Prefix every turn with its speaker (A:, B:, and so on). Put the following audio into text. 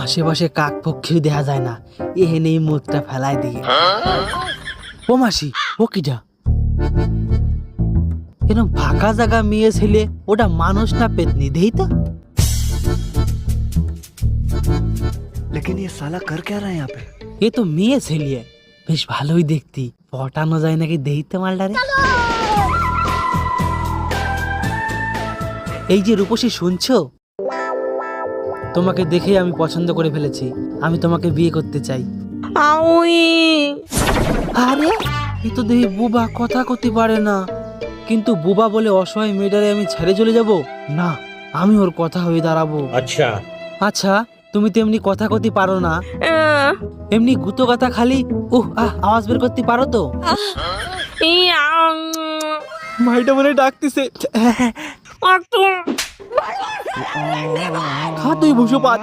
A: আশেপাশে কাক পক্ষীও দেখা যায় না, এহেনেই মুখটা ফেলাই দিয়ে। ও মাসি, ও কিটা? এরকম ফাঁকা জায়গা মেয়ে ছেলে, ওটা মানুষ না পেতনি, দেই তো।
B: लेकिन ये साला कर क्या रहा है यहाँ पे?
A: এ তো মেয়ে ছেলে, বেশ ভালোই দেখতি। পটানো যায় নাকি দেইতে মালটারে। এই যে রূপসী, শুনছো? তোমাকে দেখে আমি পছন্দ করে ফেলেছি, আমি তোমাকে বিয়ে করতে চাই। আরে এ তো দেখি বুবা, কথা করতে পারে না। কিন্তু বুবা বলে অসহায় মেয়েটারে আমি ছেড়ে চলে যাব না, আমি ওর কথা হয়ে দাঁড়াবো।
C: अच्छा
A: আচ্ছা, তুমি তো এমনি কথা করতে পারো না, এমনি গুতো কথা খালি আওয়াজ বের করতে পারো তো? ভাইটা মনে ডাকতেছে। খা তুই ভুষো পাত।